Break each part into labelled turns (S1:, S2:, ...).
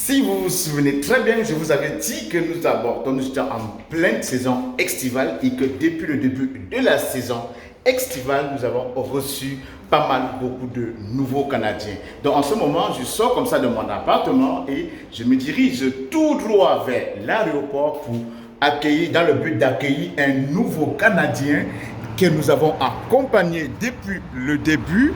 S1: Si vous vous souvenez très bien, je vous avais dit que nous étions en pleine saison estivale et que depuis le début de la saison estivale, nous avons reçu pas mal, beaucoup de nouveaux Canadiens. Donc en ce moment, je sors comme ça de mon appartement et je me dirige tout droit vers l'aéroport pour accueillir, dans le but d'accueillir un nouveau Canadien que nous avons accompagné depuis le début.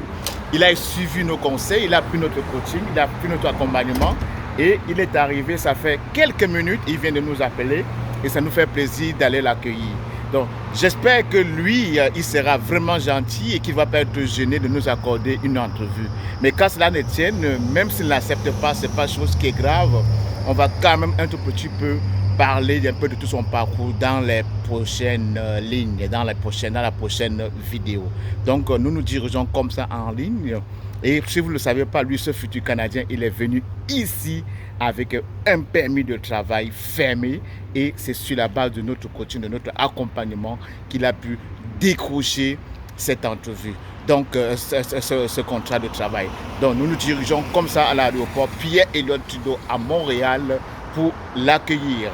S1: Il a suivi nos conseils, il a pris notre coaching, il a pris notre accompagnement. Et il est arrivé, ça fait quelques minutes, il vient de nous appeler et ça nous fait plaisir d'aller l'accueillir. Donc j'espère que lui, il sera vraiment gentil et qu'il ne va pas être gêné de nous accorder une entrevue. Mais quand cela ne tienne, même s'il n'accepte pas, ce n'est pas chose qui est grave. On va quand même un tout petit peu parler un peu de tout son parcours dans les prochaines lignes, dans la prochaine vidéo. Donc nous nous dirigeons comme ça en ligne. Et si vous ne le savez pas, lui, ce futur Canadien, il est venu ici avec un permis de travail fermé. Et c'est sur la base de notre coaching, de notre accompagnement qu'il a pu décrocher cette entrevue. Donc, ce contrat de travail. Donc, nous nous dirigeons comme ça à l'aéroport Pierre-Elliott Trudeau à Montréal pour l'accueillir.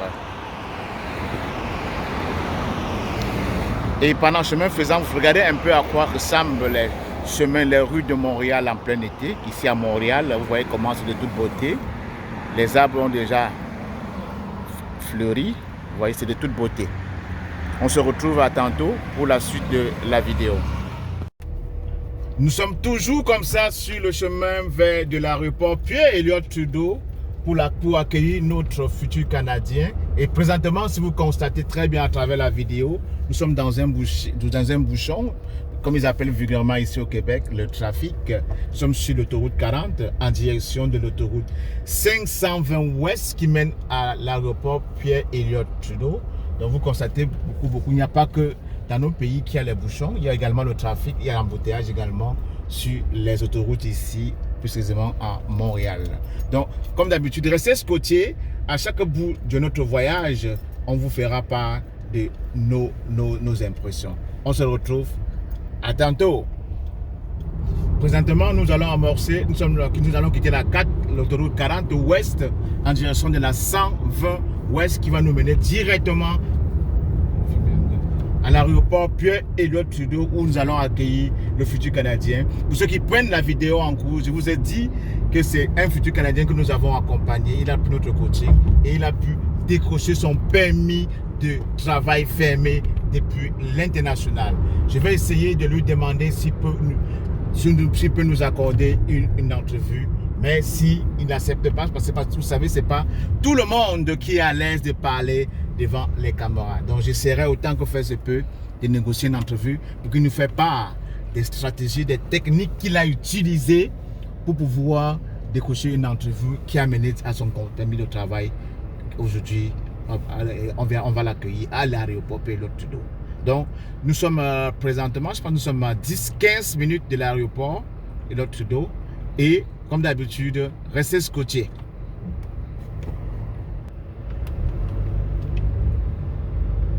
S1: Et pendant chemin faisant, vous regardez un peu à quoi ressemblent les chemins, les rues de Montréal en plein été. Ici à Montréal, vous voyez comment c'est de toute beauté. Les arbres ont déjà fleuri. Vous voyez, c'est de toute beauté. On se retrouve à tantôt pour la suite de la vidéo. Nous sommes toujours comme ça sur le chemin vers de l'aéroport Pierre-Elliott Trudeau pour accueillir notre futur Canadien. Et présentement, si vous constatez très bien à travers la vidéo, nous sommes dans un bouchon, comme ils appellent vulgairement ici au Québec, le trafic. Nous sommes sur l'autoroute 40 en direction de l'autoroute 520 Ouest qui mène à l'aéroport Pierre-Elliott Trudeau. Donc vous constatez beaucoup. Il n'y a pas que dans nos pays qu'il y a les bouchons, il y a également le trafic, il y a l'embouteillage également sur les autoroutes ici, plus précisément à Montréal. Donc comme d'habitude, restez scotchés. À chaque bout de notre voyage, on vous fera part de nos impressions. On se retrouve à tantôt. Présentement, nous allons amorcer, nous allons quitter l'autoroute 40 ouest en direction de la 120 ouest qui va nous mener directement à l'aéroport Pierre-Elliott Trudeau où nous allons accueillir le futur Canadien. Pour ceux qui prennent la vidéo en cours, je vous ai dit que c'est un futur Canadien que nous avons accompagné. Il a pris notre coaching et il a pu décrocher son permis de travail fermé depuis l'international. Je vais essayer de lui demander s'il peut nous accorder une entrevue. Mais s'il n'accepte pas, parce que vous savez, ce n'est pas tout le monde qui est à l'aise de parler devant les caméras. Donc j'essaierai autant que faire se peut de négocier une entrevue pour qu'il nous fasse part des stratégies, des techniques qu'il a utilisées pour pouvoir décrocher une entrevue qui a mené à son permis de travail. Aujourd'hui, on va l'accueillir à l'aéroport Pierre-Elliott Trudeau. Donc nous sommes présentement, je pense que nous sommes à 10-15 minutes de l'aéroport Pierre-Elliott Trudeau et comme d'habitude, restez scotchés.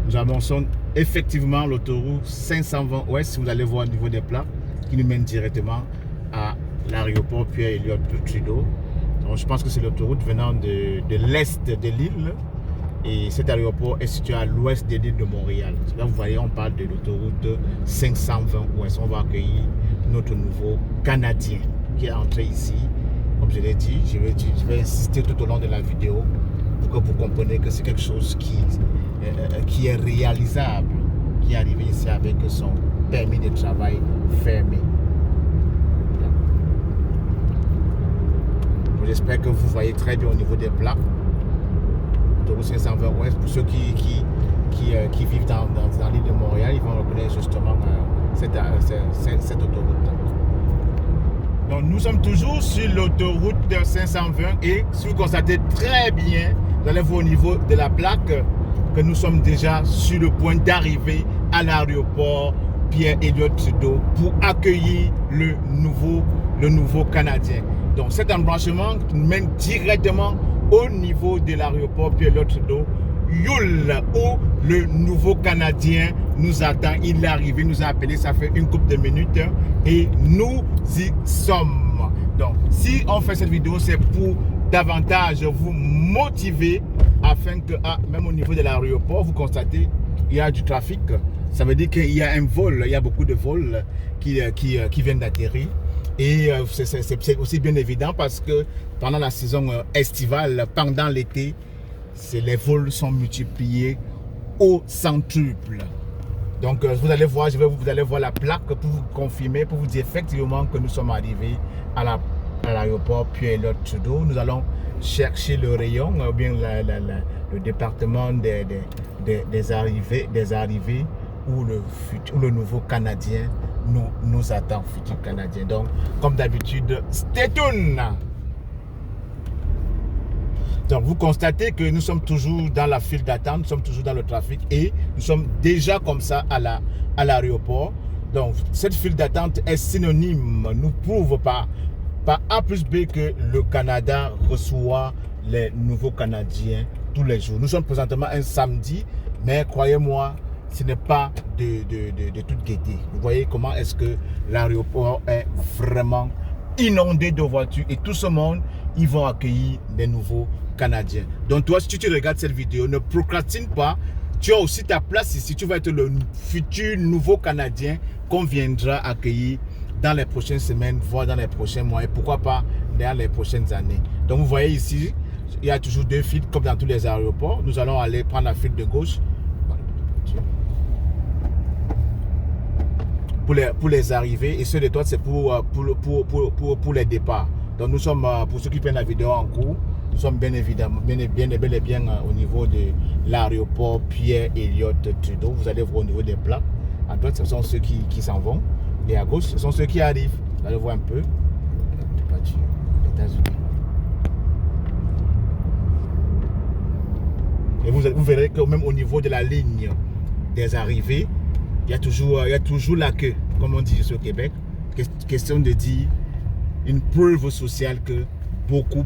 S1: Nous avançons effectivement l'autoroute 520 Ouest, si vous allez voir au niveau des plaques, qui nous mène directement à l'aéroport Pierre-Elliott Trudeau. Donc, je pense que c'est l'autoroute venant de l'est de l'île. Et cet aéroport est situé à l'ouest de l'île de Montréal. Là, vous voyez, on parle de l'autoroute 520 Ouest. On va accueillir notre nouveau Canadien qui est entré ici. Comme je l'ai dit, je vais insister tout au long de la vidéo pour que vous compreniez que c'est quelque chose qui est réalisable, qui est arrivé ici avec son permis de travail fermé. J'espère que vous voyez très bien au niveau des plaques. Autoroute 520 Ouest, pour ceux qui vivent dans l'île de Montréal, ils vont reconnaître justement cette autoroute. Donc, nous sommes toujours sur l'autoroute 520 et si vous constatez très bien, vous allez voir au niveau de la plaque que nous sommes déjà sur le point d'arriver à l'aéroport Pierre-Elliott Trudeau pour accueillir le nouveau Canadien. Donc cet embranchement mène directement au niveau de l'aéroport Pierre-Elliott Trudeau, où le nouveau Canadien nous attend. Il est arrivé, nous a appelé, ça fait une couple de minutes et nous y sommes. Donc si on fait cette vidéo, c'est pour davantage vous motiver afin que, même au niveau de l'aéroport, vous constatez qu'il y a du trafic. Ça veut dire qu'il y a un vol, il y a beaucoup de vols qui viennent d'atterrir. Et c'est aussi bien évident parce que pendant la saison estivale, pendant l'été, les vols sont multipliés au centuple. Donc vous allez voir, vous allez voir la plaque pour vous confirmer, pour vous dire effectivement que nous sommes arrivés à l'aéroport Pierre-Elliott-Trudeau. Nous allons chercher le rayon, ou bien le département des arrivées où le nouveau Canadien nous attend, futur Canadien. Donc, comme d'habitude, stay tuned. Donc, vous constatez que nous sommes toujours dans la file d'attente, nous sommes toujours dans le trafic et nous sommes déjà comme ça à l'aéroport. Donc, cette file d'attente est synonyme, nous prouve par A plus B que le Canada reçoit les nouveaux Canadiens tous les jours. Nous sommes présentement un samedi, mais croyez-moi, ce n'est pas de toute gaieté. Vous voyez comment est-ce que l'aéroport est vraiment inondé de voitures et tout ce monde, ils vont accueillir des nouveaux Canadiens. Donc toi, si tu regardes cette vidéo, ne procrastine pas. Tu as aussi ta place ici. Tu vas être le futur nouveau Canadien qu'on viendra accueillir dans les prochaines semaines, voire dans les prochains mois et pourquoi pas dans les prochaines années. Donc vous voyez ici, il y a toujours deux files comme dans tous les aéroports. Nous allons aller prendre la file de gauche pour les arrivées et ceux de droite c'est pour les départs. Donc nous sommes, pour ceux qui prennent la vidéo en cours, nous sommes bien évidemment, bel et bien au niveau de l'aéroport Pierre-Elliott-Trudeau. Vous allez voir au niveau des plaques. À droite, ce sont ceux qui s'en vont. Et à gauche, ce sont ceux qui arrivent. Vous allez voir un peu. Et vous verrez que même au niveau de la ligne des arrivées, il y a toujours la queue, comme on dit ici au Québec. Question de dire une preuve sociale que beaucoup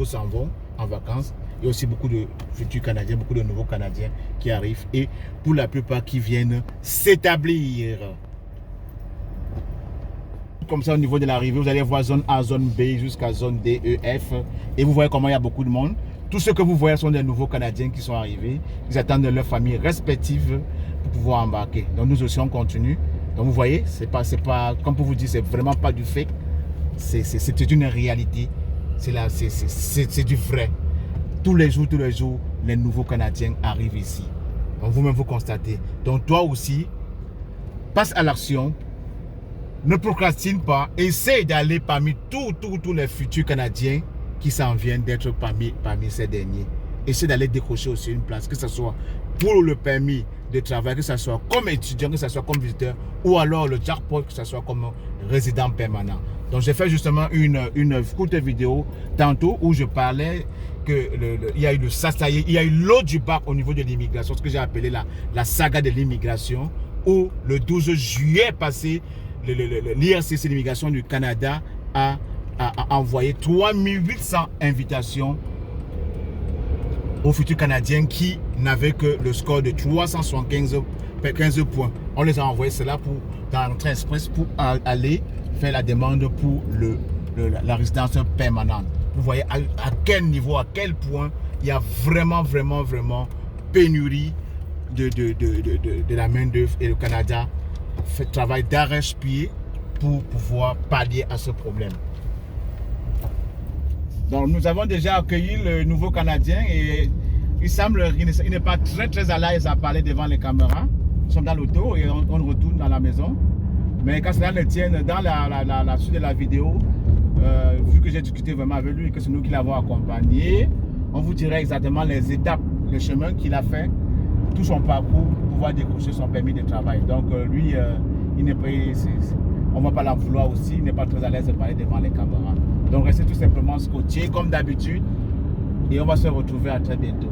S1: s'en vont en vacances. Il y a aussi beaucoup de futurs Canadiens, beaucoup de nouveaux Canadiens qui arrivent et pour la plupart qui viennent s'établir. Comme ça au niveau de l'arrivée, vous allez voir zone A, zone B jusqu'à zone D, E, F et vous voyez comment il y a beaucoup de monde. Tous ceux que vous voyez sont des nouveaux Canadiens qui sont arrivés. Ils attendent leurs familles respectives pour pouvoir embarquer. Donc nous aussi on continue. Donc vous voyez, c'est pas comme pour vous dire, c'est vraiment pas du fake. C'est une réalité. C'est du vrai. Tous les jours, les nouveaux Canadiens arrivent ici. Donc vous-même vous constatez. Donc toi aussi, passe à l'action. Ne procrastine pas. Essaye d'aller parmi tous les futurs Canadiens qui s'en viennent d'être parmi ces derniers. Essaye d'aller décrocher aussi une place, que ce soit pour le permis de travail, que ce soit comme étudiant, que ce soit comme visiteur, ou alors le jackpot, que ce soit comme résident permanent. Donc j'ai fait justement une courte vidéo tantôt où je parlais que il y a eu il y a eu l'eau du bac au niveau de l'immigration, ce que j'ai appelé la saga de l'immigration, où le 12 juillet passé, l'IRCC l'immigration du Canada a envoyé 3800 invitations aux futurs Canadiens qui n'avaient que le score de 375 points. On les a envoyés cela dans l'entrée express pour aller faire la demande pour la résidence permanente. Vous voyez à quel niveau, à quel point il y a vraiment pénurie de la main d'œuvre et le Canada fait travail d'arrache-pied pour pouvoir pallier à ce problème. Donc nous avons déjà accueilli le nouveau Canadien et il semble qu'il n'est pas très à l'aise à parler devant les caméras. Nous sommes dans l'auto et on retourne dans la maison. Mais quand cela le tienne, dans la suite de la vidéo, vu que j'ai discuté vraiment avec lui et que c'est nous qui l'avons accompagné, on vous dirait exactement les étapes, le chemin qu'il a fait, tout son parcours pour pouvoir décrocher son permis de travail. Donc lui, il n'est pas, on ne va pas l'en vouloir aussi, il n'est pas très à l'aise de parler devant les caméras. Donc restez tout simplement scotché comme d'habitude et on va se retrouver à très bientôt.